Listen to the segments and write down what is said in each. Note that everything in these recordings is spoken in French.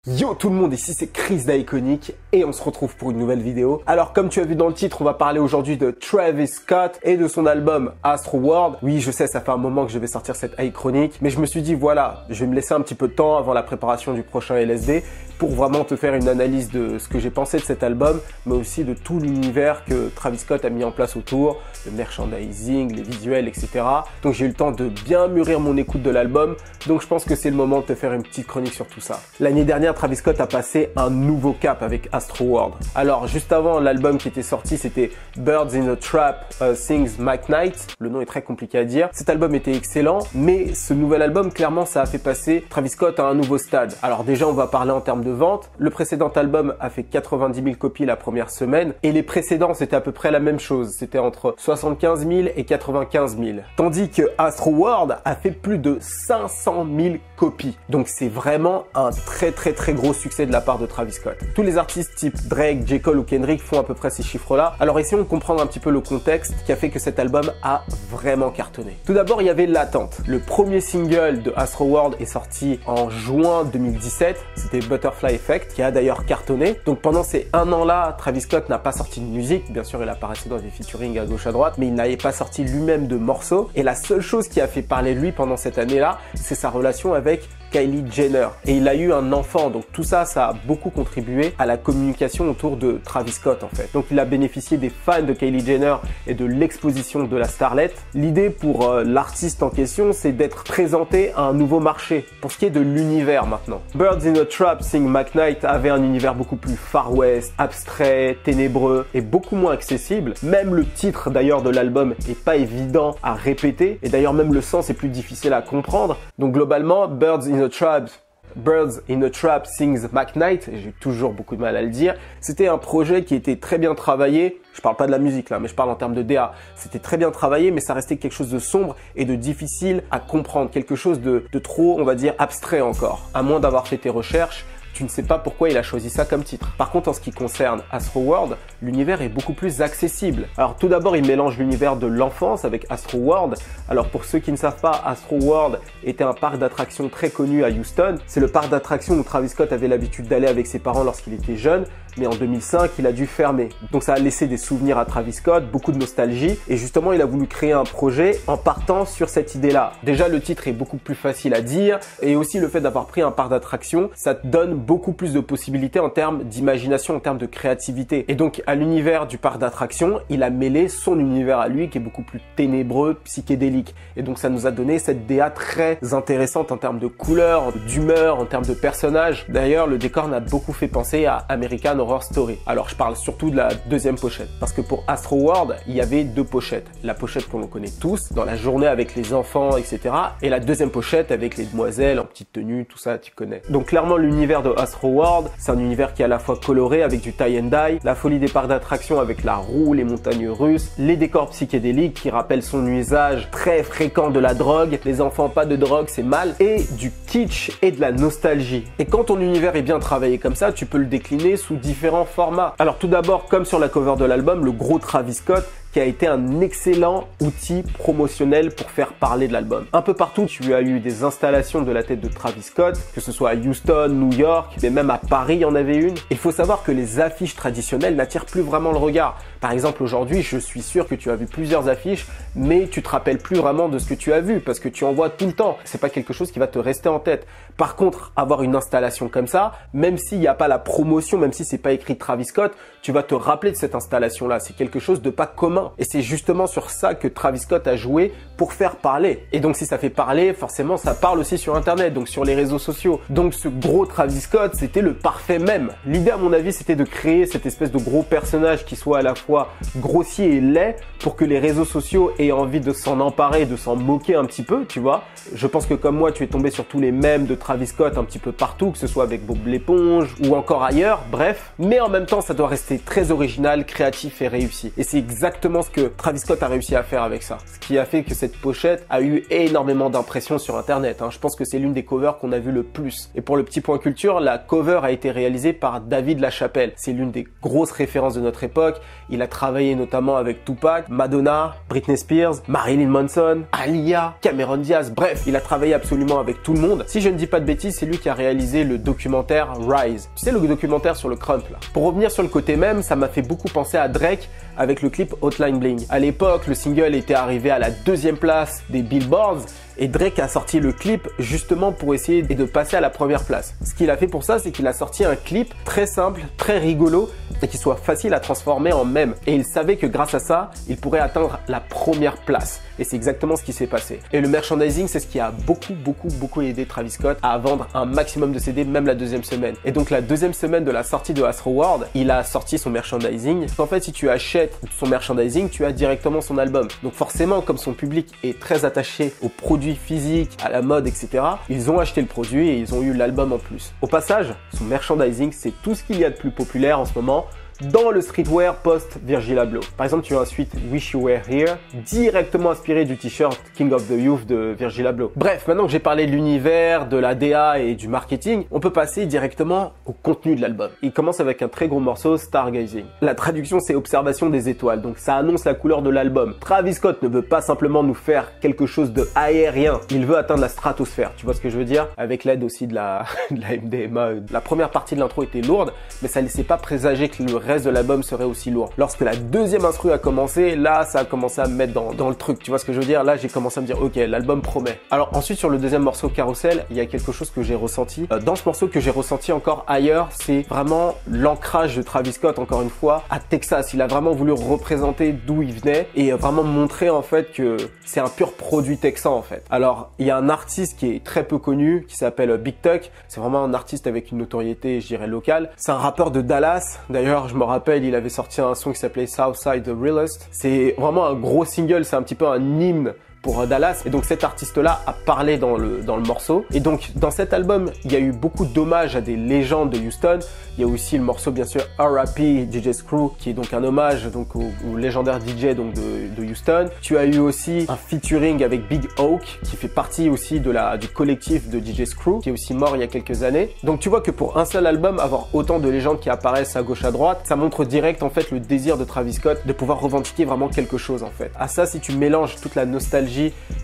Yo tout le monde, ici c'est Chris d'Iconic et on se retrouve pour une nouvelle vidéo. Alors comme tu as vu dans le titre, on va parler aujourd'hui de Travis Scott et de son album Astroworld. Oui, je sais, ça fait un moment que je vais sortir cette iChronique, mais je me suis dit voilà, je vais me laisser un petit peu de temps avant la préparation du prochain LSD pour vraiment te faire une analyse de ce que j'ai pensé de cet album, mais aussi de tout l'univers que Travis Scott a mis en place autour, le merchandising, les visuels, etc. Donc j'ai eu le temps de bien mûrir mon écoute de l'album, donc je pense que c'est le moment de te faire une petite chronique sur tout ça. L'année dernière, Travis Scott a passé un nouveau cap avec Astroworld. Alors juste avant, l'album qui était sorti, c'était Birds in a Trap Sings Mike Knight. Le nom est très compliqué à dire. Cet album était excellent, mais ce nouvel album, clairement, ça a fait passer Travis Scott à un nouveau stade. Alors déjà, on va parler en termes de vente. Le précédent album a fait 90 000 copies la première semaine, et les précédents, c'était à peu près la même chose. C'était entre 75 000 et 95 000. Tandis que Astroworld a fait plus de 500 000 copies. Donc c'est vraiment un très gros succès de la part de Travis Scott. Tous les artistes type Drake, J. Cole ou Kendrick font à peu près ces chiffres-là. Alors essayons de comprendre un petit peu le contexte qui a fait que cet album a vraiment cartonné. Tout d'abord, il y avait l'attente. Le premier single de Astroworld est sorti en juin 2017. C'était Butterfly Effect, qui a d'ailleurs cartonné. Donc pendant ces un an-là, Travis Scott n'a pas sorti de musique. Bien sûr, il apparaissait dans des featuring à gauche à droite, mais il n'avait pas sorti lui-même de morceaux. Et la seule chose qui a fait parler de lui pendant cette année-là, c'est sa relation avec Kylie Jenner. Et il a eu un enfant, donc tout ça, ça a beaucoup contribué à la communication autour de Travis Scott en fait. Donc il a bénéficié des fans de Kylie Jenner et de l'exposition de la starlette. L'idée pour l'artiste en question, c'est d'être présenté à un nouveau marché. Pour ce qui est de l'univers maintenant, Birds in a Trap Sing Mike Knight avait un univers beaucoup plus Far West, abstrait, ténébreux et beaucoup moins accessible. Même le titre d'ailleurs de l'album est pas évident à répéter, et d'ailleurs même le sens est plus difficile à comprendre. Donc globalement, Birds in a Trap Sings Mike Knight, et j'ai toujours beaucoup de mal à le dire, c'était un projet qui était très bien travaillé. Je parle pas de la musique là, mais je parle en termes de DA. C'était très bien travaillé, mais ça restait quelque chose de sombre et de difficile à comprendre, quelque chose de trop, on va dire, abstrait encore. À moins d'avoir fait tes recherches, tu ne sais pas pourquoi il a choisi ça comme titre. Par contre, en ce qui concerne Astroworld, l'univers est beaucoup plus accessible. Alors tout d'abord, il mélange l'univers de l'enfance avec Astroworld. Alors pour ceux qui ne savent pas, Astroworld était un parc d'attractions très connu à Houston. C'est le parc d'attractions où Travis Scott avait l'habitude d'aller avec ses parents lorsqu'il était jeune. Mais en 2005, il a dû fermer. Donc ça a laissé des souvenirs à Travis Scott, beaucoup de nostalgie. Et justement, il a voulu créer un projet en partant sur cette idée-là. Déjà, le titre est beaucoup plus facile à dire. Et aussi, le fait d'avoir pris un parc d'attractions, ça te donne beaucoup plus de possibilités en termes d'imagination, en termes de créativité. Et donc, à l'univers du parc d'attractions, il a mêlé son univers à lui qui est beaucoup plus ténébreux, psychédélique. Et donc, ça nous a donné cette DA très intéressante en termes de couleurs, d'humeur, en termes de personnages. D'ailleurs, le décor m'a beaucoup fait penser à American Horror Story. Alors je parle surtout de la deuxième pochette, parce que pour Astroworld, il y avait deux pochettes. La pochette qu'on connaît tous, dans la journée avec les enfants, etc. Et la deuxième pochette avec les demoiselles en petite tenue, tout ça, tu connais. Donc clairement, l'univers de Astroworld, c'est un univers qui est à la fois coloré avec du tie and dye, la folie des parcs d'attractions avec la roue, les montagnes russes, les décors psychédéliques qui rappellent son usage très fréquent de la drogue. Les enfants, pas de drogue, c'est mal. Et du kitsch et de la nostalgie. Et quand ton univers est bien travaillé comme ça, tu peux le décliner sous différents formats. Alors tout d'abord, comme sur la cover de l'album, le gros Travis Scott qui a été un excellent outil promotionnel pour faire parler de l'album. Un peu partout, tu as eu des installations de la tête de Travis Scott, que ce soit à Houston, New York, mais même à Paris, il y en avait une. Il faut savoir que les affiches traditionnelles n'attirent plus vraiment le regard. Par exemple, aujourd'hui, je suis sûr que tu as vu plusieurs affiches, mais tu te rappelles plus vraiment de ce que tu as vu parce que tu en vois tout le temps. C'est pas quelque chose qui va te rester en tête. Par contre, avoir une installation comme ça, même s'il n'y a pas la promotion, même si c'est pas écrit Travis Scott, tu vas te rappeler de cette installation-là. C'est quelque chose de pas commun. Et c'est justement sur ça que Travis Scott a joué pour faire parler. Et donc si ça fait parler, forcément ça parle aussi sur internet, donc sur les réseaux sociaux. Donc ce gros Travis Scott, c'était le parfait même. L'idée à mon avis, c'était de créer cette espèce de gros personnage qui soit à la fois grossier et laid pour que les réseaux sociaux aient envie de s'en emparer, de s'en moquer un petit peu, tu vois. Je pense que comme moi, tu es tombé sur tous les mèmes de Travis Scott un petit peu partout, que ce soit avec Bob l'éponge ou encore ailleurs, bref. Mais en même temps, ça doit rester très original, créatif et réussi. Et c'est exactement exactement ce que Travis Scott a réussi à faire avec ça. Ce qui a fait que cette pochette a eu énormément d'impressions sur internet. Je pense que c'est l'une des covers qu'on a vu le plus. Et pour le petit point culture, la cover a été réalisée par David LaChapelle. C'est l'une des grosses références de notre époque. Il a travaillé notamment avec Tupac, Madonna, Britney Spears, Marilyn Manson, Aaliyah, Cameron Diaz. Bref, il a travaillé absolument avec tout le monde. Si je ne dis pas de bêtises, c'est lui qui a réalisé le documentaire Rise. Tu sais, le documentaire sur le crump là. Pour revenir sur le côté même, ça m'a fait beaucoup penser à Drake avec le clip Hotline Bling. À l'époque, le single était arrivé à la 2e place des Billboards et Drake a sorti le clip justement pour essayer de passer à la 1re place. Ce qu'il a fait pour ça, c'est qu'il a sorti un clip très simple, très rigolo et qui soit facile à transformer en mème. Et il savait que grâce à ça, il pourrait atteindre la 1re place. Et c'est exactement ce qui s'est passé. Et le merchandising, c'est ce qui a beaucoup aidé Travis Scott à vendre un maximum de CD, même la 2e semaine. Et donc la 2e semaine de la sortie de Astro World, il a sorti son merchandising. En fait, si tu achètes son merchandising, tu as directement son album. Donc forcément, comme son public est très attaché aux produits physiques, à la mode, etc., ils ont acheté le produit et ils ont eu l'album en plus. Au passage, son merchandising, c'est tout ce qu'il y a de plus populaire en ce moment dans le streetwear post-Virgil Abloh. Par exemple, tu as un suite Wish You Were Here, directement inspiré du t-shirt King of the Youth de Virgil Abloh. Bref, maintenant que j'ai parlé de l'univers, de la DA et du marketing, on peut passer directement au contenu de l'album. Il commence avec un très gros morceau, Stargazing. La traduction, c'est observation des étoiles, donc ça annonce la couleur de l'album. Travis Scott ne veut pas simplement nous faire quelque chose de aérien, il veut atteindre la stratosphère, tu vois ce que je veux dire? Avec l'aide aussi de la MDMA. La première partie de l'intro était lourde, mais ça laissait pas présager que le reste de l'album serait aussi lourd. Lorsque la 2e instru a commencé, là, ça a commencé à me mettre dans le truc. Tu vois ce que je veux dire? Là, j'ai commencé à me dire, ok, l'album promet. Alors ensuite, sur le 2e morceau, Carousel, il y a quelque chose que j'ai ressenti. Dans ce morceau que j'ai ressenti encore ailleurs, c'est vraiment l'ancrage de Travis Scott, encore une fois, à Texas. Il a vraiment voulu représenter d'où il venait et vraiment montrer en fait que c'est un pur produit texan en fait. Alors, il y a un artiste qui est très peu connu, qui s'appelle Big Tuck. C'est vraiment un artiste avec une notoriété, je dirais, locale. C'est un rappeur de Dallas. D'ailleurs, je me rappelle, il avait sorti un son qui s'appelait Southside the Realest. C'est vraiment un gros single, c'est un petit peu un hymne pour Dallas. Et donc cet artiste-là a parlé dans le morceau. Et donc dans cet album, il y a eu beaucoup d'hommages à des légendes de Houston. Il y a aussi le morceau bien sûr R.I.P. DJ Screw, qui est donc un hommage donc au légendaire DJ donc de Houston. Tu as eu aussi un featuring avec Big Oak, qui fait partie aussi du collectif de DJ Screw, qui est aussi mort il y a quelques années. Donc tu vois que pour un seul album, avoir autant de légendes qui apparaissent à gauche à droite, ça montre direct en fait le désir de Travis Scott de pouvoir revendiquer vraiment quelque chose en fait. À ça, si tu mélanges toute la nostalgie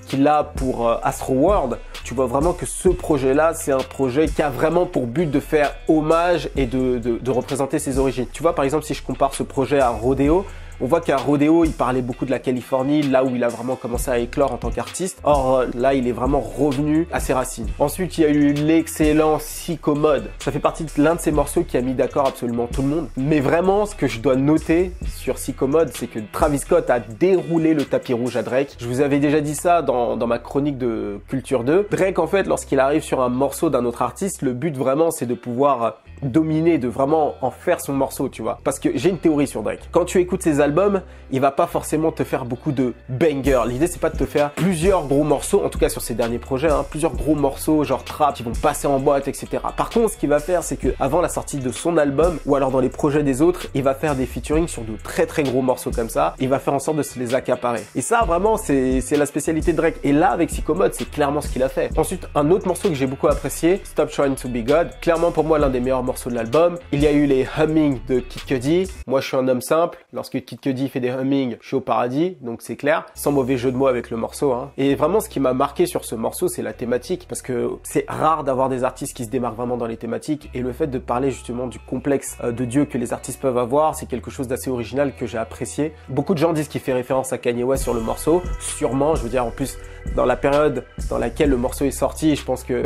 qu'il a pour Astro World, tu vois vraiment que ce projet-là, c'est un projet qui a vraiment pour but de faire hommage et de représenter ses origines. Tu vois, par exemple, si je compare ce projet à Rodeo, on voit qu'à Rodeo, il parlait beaucoup de la Californie, là où il a vraiment commencé à éclore en tant qu'artiste. Or, là, il est vraiment revenu à ses racines. Ensuite, il y a eu l'excellent Sicko Mode. Ça fait partie de l'un de ces morceaux qui a mis d'accord absolument tout le monde. Mais vraiment, ce que je dois noter sur Sicko Mode, c'est que Travis Scott a déroulé le tapis rouge à Drake. Je vous avais déjà dit ça dans ma chronique de Culture 2. Drake, en fait, lorsqu'il arrive sur un morceau d'un autre artiste, le but vraiment, c'est de pouvoir dominer, de vraiment en faire son morceau, tu vois. Parce que j'ai une théorie sur Drake. Quand tu écoutes ses albums, il va pas forcément te faire beaucoup de bangers. L'idée, c'est pas de te faire plusieurs gros morceaux, en tout cas sur ses derniers projets, plusieurs gros morceaux genre trap qui vont passer en boîte, etc. Par contre, ce qu'il va faire, c'est que avant la sortie de son album ou alors dans les projets des autres, il va faire des featuring sur de très gros morceaux comme ça. Il va faire en sorte de se les accaparer. Et ça, vraiment, c'est la spécialité de Drake. Et là, avec Sicko Mode, c'est clairement ce qu'il a fait. Ensuite, un autre morceau que j'ai beaucoup apprécié, Stop Trying to Be God. Clairement, pour moi, l'un des meilleurs morceaux de l'album. Il y a eu les humming de Kid Cudi. Moi, je suis un homme simple. Lorsque Kid Cudi fait des humming, je suis au paradis. Donc, c'est clair. Sans mauvais jeu de mots avec le morceau. Et vraiment, ce qui m'a marqué sur ce morceau, c'est la thématique. Parce que c'est rare d'avoir des artistes qui se démarquent vraiment dans les thématiques. Et le fait de parler justement du complexe de Dieu que les artistes peuvent avoir, c'est quelque chose d'assez original que j'ai apprécié. Beaucoup de gens disent qu'il fait référence à Kanye West sur le morceau. Sûrement, je veux dire, en plus, dans la période dans laquelle le morceau est sorti, je pense que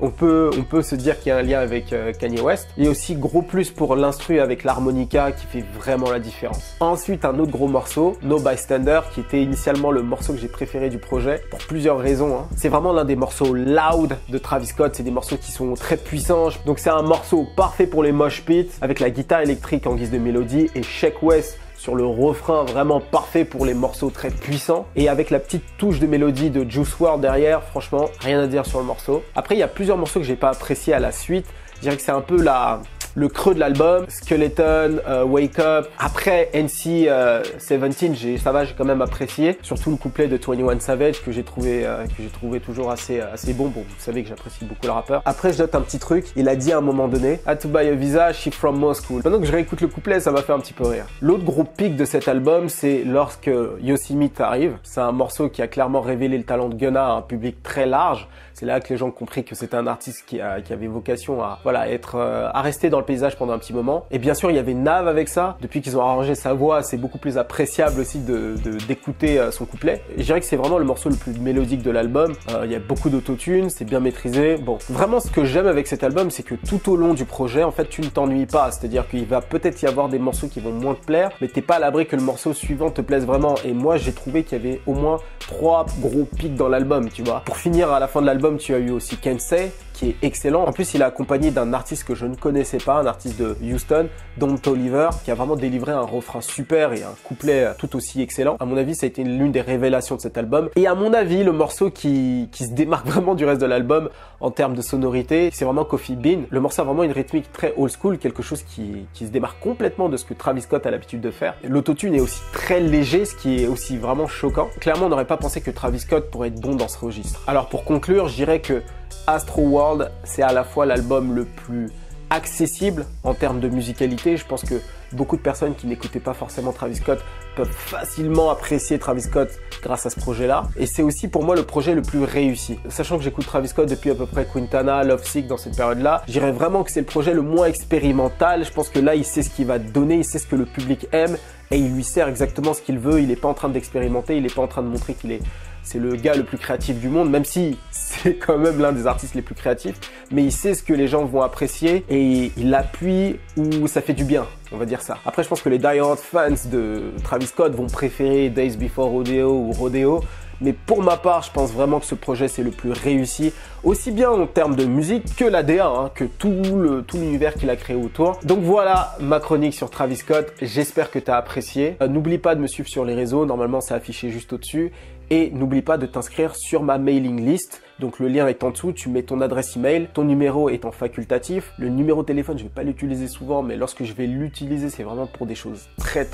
on peut se dire qu'il y a un lien avec Kanye West. Et aussi gros plus pour l'instru avec l'harmonica qui fait vraiment la différence. Ensuite, un autre gros morceau, No Bystander, qui était initialement le morceau que j'ai préféré du projet pour plusieurs raisons. C'est vraiment l'un des morceaux loud de Travis Scott. C'est des morceaux qui sont très puissants. Donc c'est un morceau parfait pour les mosh pits avec la guitare électrique en guise de mélodie et Sheck West sur le refrain, vraiment parfait pour les morceaux très puissants. Et avec la petite touche de mélodie de Juice WRLD derrière, franchement, rien à dire sur le morceau. Après, il y a plusieurs morceaux que j'ai pas appréciés à la suite. Je dirais que c'est un peu le creux de l'album, Skeleton, Wake Up. Après NC-17, ça va, j'ai quand même apprécié. Surtout le couplet de 21 Savage que j'ai trouvé toujours assez bon. Bon, vous savez que j'apprécie beaucoup le rappeur. Après, je note un petit truc. Il a dit à un moment donné, "I had to buy a visa, she from Moscow." Maintenant que je réécoute le couplet, ça m'a fait un petit peu rire. L'autre gros pic de cet album, c'est lorsque Yosemite arrive. C'est un morceau qui a clairement révélé le talent de Gunna à un public très large. C'est là que les gens ont compris que c'était un artiste qui avait vocation à rester dans le paysage pendant un petit moment. Et bien sûr, il y avait Nav avec ça. Depuis qu'ils ont arrangé sa voix, c'est beaucoup plus appréciable aussi d'écouter son couplet. Et je dirais que c'est vraiment le morceau le plus mélodique de l'album. Il y a beaucoup d'autotune, c'est bien maîtrisé. Bon, vraiment, ce que j'aime avec cet album, c'est que tout au long du projet, en fait, tu ne t'ennuies pas. C'est-à-dire qu'il va peut-être y avoir des morceaux qui vont moins te plaire, mais t'es pas à l'abri que le morceau suivant te plaise vraiment. Et moi, j'ai trouvé qu'il y avait au moins 3 gros pics dans l'album, tu vois. Pour finir, à la fin de l'album, tu as eu aussi Kensei, qui est excellent. En plus, il est accompagné d'un artiste que je ne connaissais pas, un artiste de Houston, Don Toliver, qui a vraiment délivré un refrain super et un couplet tout aussi excellent. À mon avis, ça a été l'une des révélations de cet album. Et à mon avis, le morceau qui se démarque vraiment du reste de l'album en termes de sonorité, c'est vraiment Coffee Bean. Le morceau a vraiment une rythmique très old school, quelque chose qui se démarque complètement de ce que Travis Scott a l'habitude de faire. L'autotune est aussi très léger, ce qui est aussi vraiment choquant. Clairement, on n'aurait pas pensé que Travis Scott pourrait être bon dans ce registre. Alors pour conclure, je dirais que Astro World, c'est à la fois l'album le plus accessible en termes de musicalité. Je pense que beaucoup de personnes qui n'écoutaient pas forcément Travis Scott peuvent facilement apprécier Travis Scott grâce à ce projet-là. Et c'est aussi pour moi le projet le plus réussi. Sachant que j'écoute Travis Scott depuis à peu près Quintana, Lovesick dans cette période-là, je dirais vraiment que c'est le projet le moins expérimental. Je pense que là, il sait ce qu'il va donner, il sait ce que le public aime et il lui sert exactement ce qu'il veut. Il n'est pas en train d'expérimenter, il n'est pas en train de montrer c'est le gars le plus créatif du monde, même si c'est quand même l'un des artistes les plus créatifs, mais il sait ce que les gens vont apprécier et il appuie où ça fait du bien, on va dire ça. Après, je pense que les die-hard fans de Travis Scott vont préférer Days Before Rodeo ou Rodeo, mais pour ma part, je pense vraiment que ce projet, c'est le plus réussi, aussi bien en termes de musique que la DA, que tout l'univers qu'il a créé autour. Donc voilà ma chronique sur Travis Scott, j'espère que tu as apprécié. N'oublie pas de me suivre sur les réseaux, normalement c'est affiché juste au-dessus. Et n'oublie pas de t'inscrire sur ma mailing list. Donc le lien est en dessous, tu mets ton adresse email, ton numéro étant facultatif. Le numéro de téléphone, je vais pas l'utiliser souvent, mais lorsque je vais l'utiliser, c'est vraiment pour des choses très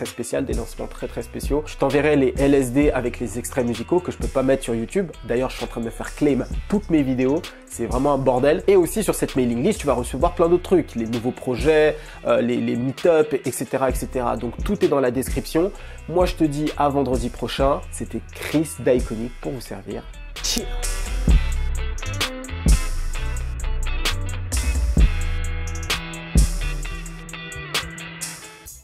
spéciales, des lancements très spéciaux. Je t'enverrai les LSD avec les extraits musicaux que je peux pas mettre sur YouTube. D'ailleurs, je suis en train de me faire claim toutes mes vidéos. C'est vraiment un bordel. Et aussi sur cette mailing list, tu vas recevoir plein d'autres trucs, les nouveaux projets, les meet-up, etc., etc. Donc tout est dans la description. Moi, je te dis à vendredi prochain. C'était Chris d'Iconic pour vous servir. Cheers!